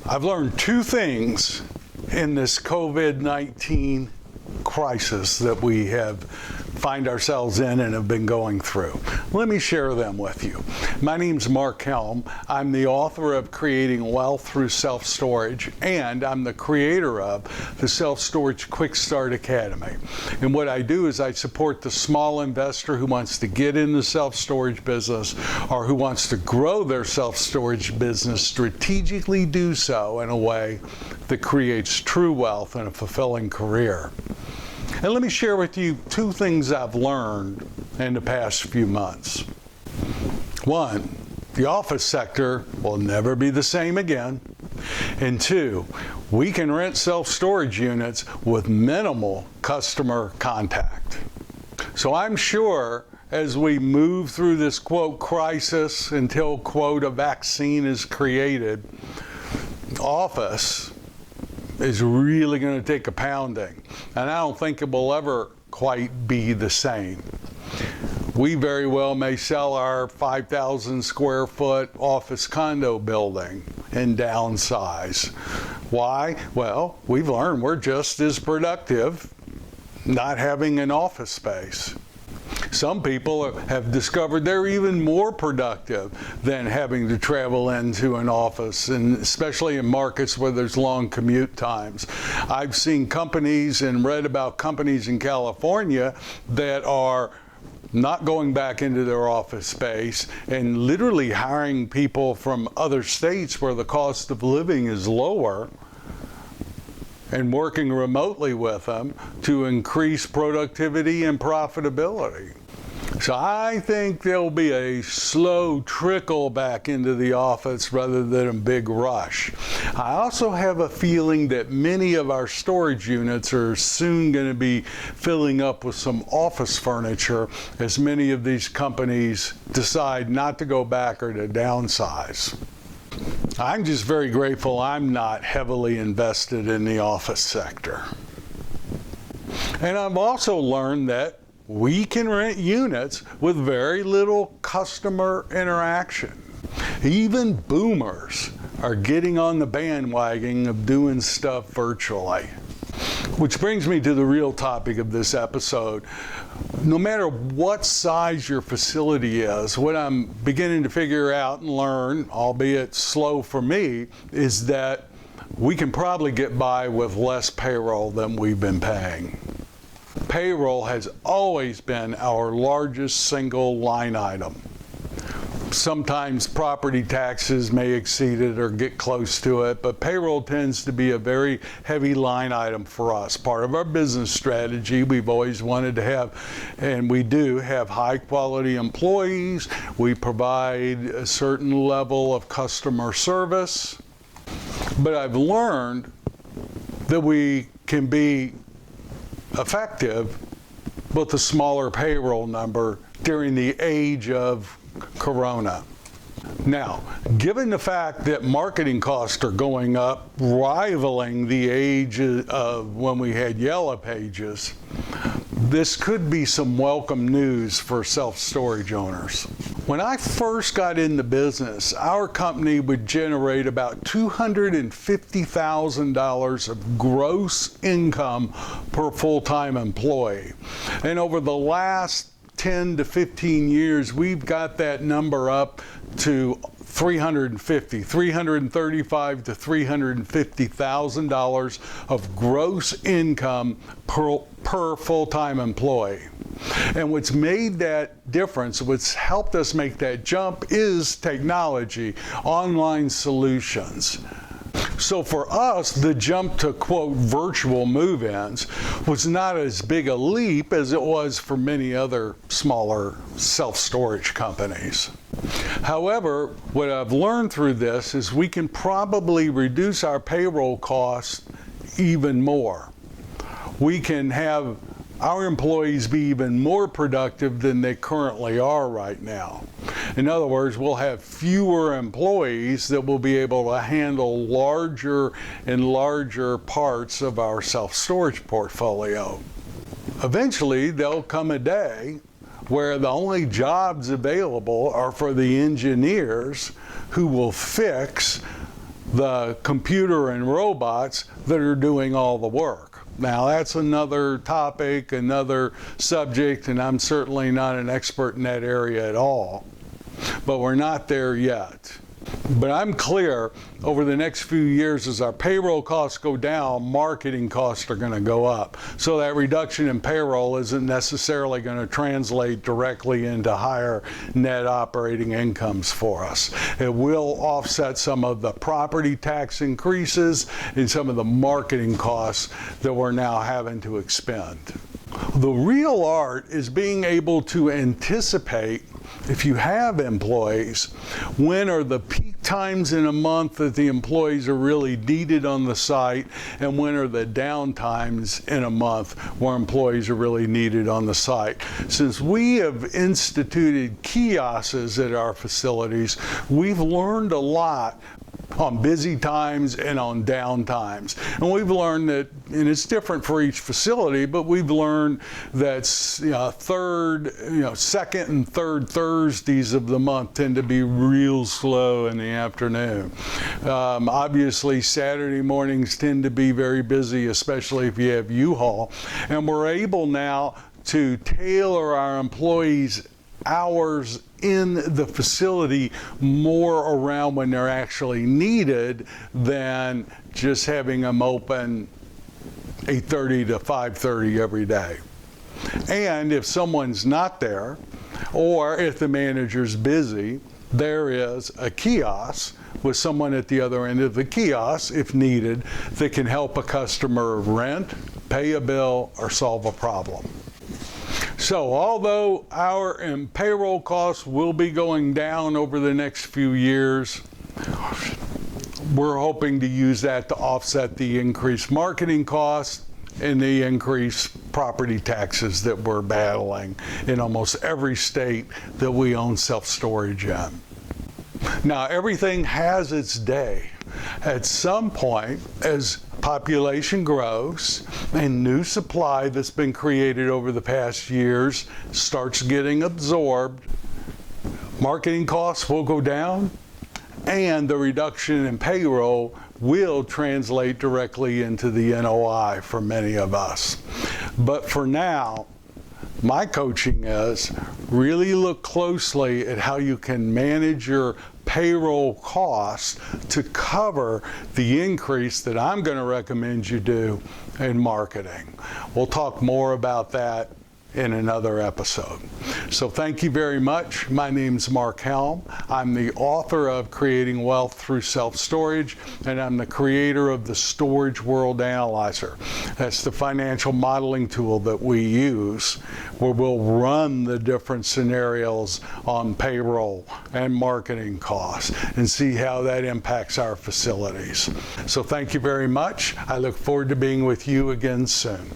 I've learned two things in this COVID-19 crisis that we find ourselves in and have been going through. Let me share them with you. My name's Mark Helm. I'm the author of Creating Wealth Through Self-Storage, and I'm the creator of the Self-Storage Quick Start Academy. And what I do is I support the small investor who wants to get in the self-storage business or who wants to grow their self-storage business, strategically do so in a way that creates true wealth and a fulfilling career. And let me share with you two things I've learned in the past few months. One, the office sector will never be the same again. And two, we can rent self-storage units with minimal customer contact. So I'm sure as we move through this, quote, crisis until, quote, a vaccine is created, office is really going to take a pounding. And I don't think it will ever quite be the same. We very well may sell our 5,000 square foot office condo building and downsize. Why? Well, we've learned we're just as productive not having an office space. Some people have discovered they're even more productive than having to travel into an office, and especially in markets where there's long commute times. I've seen companies and read about companies in California that are not going back into their office space and literally hiring people from other states where the cost of living is lower and working remotely with them to increase productivity and profitability. So I think there'll be a slow trickle back into the office rather than a big rush. I also have a feeling that many of our storage units are soon going to be filling up with some office furniture as many of these companies decide not to go back or to downsize. I'm just very grateful I'm not heavily invested in the office sector. And I've also learned that we can rent units with very little customer interaction. Even boomers are getting on the bandwagon of doing stuff virtually. Which brings me to the real topic of this episode. No matter what size your facility is, what I'm beginning to figure out and learn, albeit slow for me, is that we can probably get by with less payroll than we've been paying. Payroll has always been our largest single line item. Sometimes property taxes may exceed it or get close to it, but payroll tends to be a very heavy line item for us. Part of our business strategy, we've always wanted to have, and we do have, high quality employees. We provide a certain level of customer service. But I've learned that we can be effective with a smaller payroll number during the age of Corona. Now, given the fact that marketing costs are going up, rivaling the age of when we had yellow pages, this could be some welcome news for self-storage owners. When I first got in the business, our company would generate about $250,000 of gross income per full-time employee. And over the last 10 to 15 years, we've got that number up to $335,000 to $350,000 of gross income per full-time employee. And what's made that difference, what's helped us make that jump, is technology, online solutions. So for us, the jump to, quote, virtual move-ins was not as big a leap as it was for many other smaller self-storage companies. However, what I've learned through this is we can probably reduce our payroll costs even more. We can have our employees be even more productive than they currently are right now. In other words, we'll have fewer employees that will be able to handle larger and larger parts of our self-storage portfolio. Eventually, there'll come a day where the only jobs available are for the engineers who will fix the computer and robots that are doing all the work. Now that's another topic, another subject, and I'm certainly not an expert in that area at all. But we're not there yet. But I'm clear over the next few years as our payroll costs go down, marketing costs are going to go up. So that reduction in payroll isn't necessarily going to translate directly into higher net operating incomes for us. It will offset some of the property tax increases and some of the marketing costs that we're now having to expend. The real art is being able to anticipate, if you have employees, when are the peak times in a month that the employees are really needed on the site, and when are the down times in a month where employees are really needed on the site. Since we have instituted kiosks at our facilities, we've learned a lot on busy times and on down times. And we've learned that, and it's different for each facility, but we've learned that second and third Thursdays of the month tend to be real slow in the afternoon. Obviously, Saturday mornings tend to be very busy, especially if you have U-Haul. And we're able now to tailor our employees' hours in the facility more around when they're actually needed than just having them open 8:30 to 5:30 every day. And if someone's not there, or if the manager's busy, there is a kiosk with someone at the other end of the kiosk, if needed, that can help a customer rent, pay a bill, or solve a problem. So although our payroll costs will be going down over the next few years, we're hoping to use that to offset the increased marketing costs and the increased property taxes that we're battling in almost every state that we own self-storage in. Now, everything has its day. At some point, as population grows and new supply that's been created over the past years starts getting absorbed, marketing costs will go down, and the reduction in payroll will translate directly into the NOI for many of us. But for now, my coaching is really look closely at how you can manage your payroll costs to cover the increase that I'm going to recommend you do in marketing. We'll talk more about that in another episode. So thank you very much. My name's Mark Helm. I'm the author of Creating Wealth Through Self-Storage, and I'm the creator of the Storage World Analyzer. That's the financial modeling tool that we use where we'll run the different scenarios on payroll and marketing costs and see how that impacts our facilities. So thank you very much. I look forward to being with you again soon.